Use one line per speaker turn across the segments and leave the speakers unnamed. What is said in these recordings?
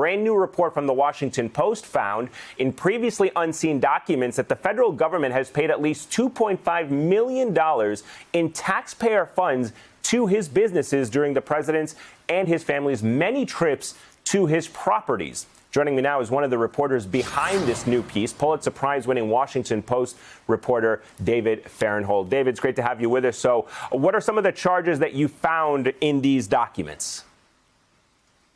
brand new report from the Washington Post found in previously unseen documents that the federal government has paid at least $2.5 million in taxpayer funds to his businesses during the president's and his family's many trips to his properties. Joining me now is one of the reporters behind this new piece, Pulitzer Prize-winning Washington Post reporter David Fahrenthold. David, it's great to have you with us. So what are some of the charges that you found in these documents?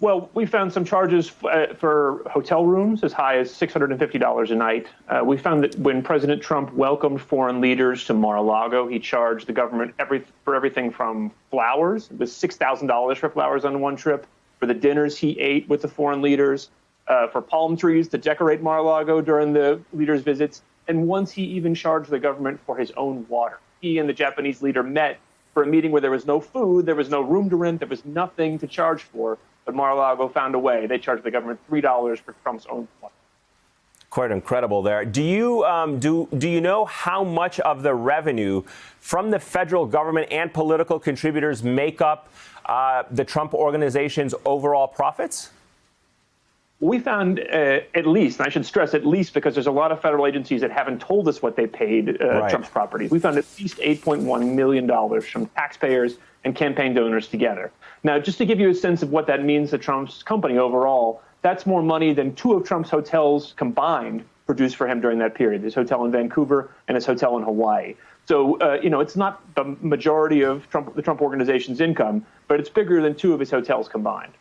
Well, we found some charges for hotel rooms as high as $650 a night. We found that when President Trump welcomed foreign leaders to Mar-a-Lago, he charged the government for everything from flowers. It was $6,000 for flowers on one trip, for the dinners he ate with the foreign leaders, for palm trees to decorate Mar-a-Lago during the leaders' visits. And once he even charged the government for his own water. He and the Japanese leader met for a meeting where there was no food, there was no room to rent, there was nothing to charge for. But Mar-a-Lago found a way. They charged the government $3 for Trump's own water.
Quite incredible there. Do you know how much of the revenue from the federal government and political contributors make up the Trump organization's overall profits?
We found at least, and I should stress at least because there's a lot of federal agencies that haven't told us what they paid Trump's properties. We found at least $8.1 million from taxpayers and campaign donors together. Now, just to give you a sense of what that means to Trump's company overall, that's more money than two of Trump's hotels combined produced for him during that period, his hotel in Vancouver and his hotel in Hawaii. So, it's not the majority of the Trump organization's income, but it's bigger than two of his hotels combined.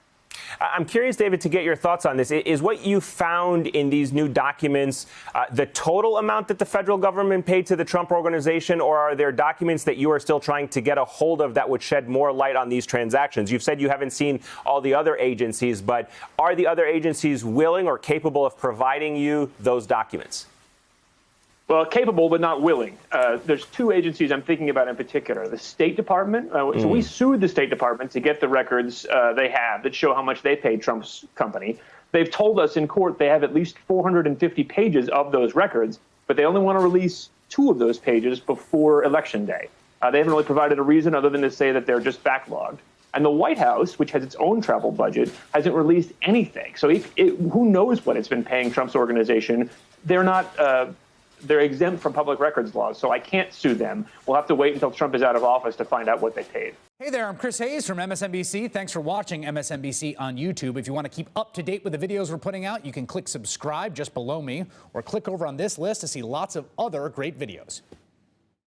I'm curious, David, to get your thoughts on this. Is what you found in these new documents the total amount that the federal government paid to the Trump organization, or are there documents that you are still trying to get a hold of that would shed more light on these transactions? You've said you haven't seen all the other agencies, but are the other agencies willing or capable of providing you those documents?
Well, capable but not willing. There's two agencies I'm thinking about in particular. The State Department. So we sued the State Department to get the records they have that show how much they paid Trump's company. They've told us in court they have at least 450 pages of those records, but they only want to release 2 of those pages before Election Day. They haven't really provided a reason other than to say that they're just backlogged. And the White House, which has its own travel budget, hasn't released anything. So who knows what it's been paying Trump's organization? They're exempt from public records laws, so I can't sue them. We'll have to wait until Trump is out of office to find out what they paid.
Hey there, I'm Chris Hayes from MSNBC. Thanks for watching MSNBC on YouTube. If you want to keep up to date with the videos we're putting out, you can click subscribe just below me or click over on this list to see lots of other great videos.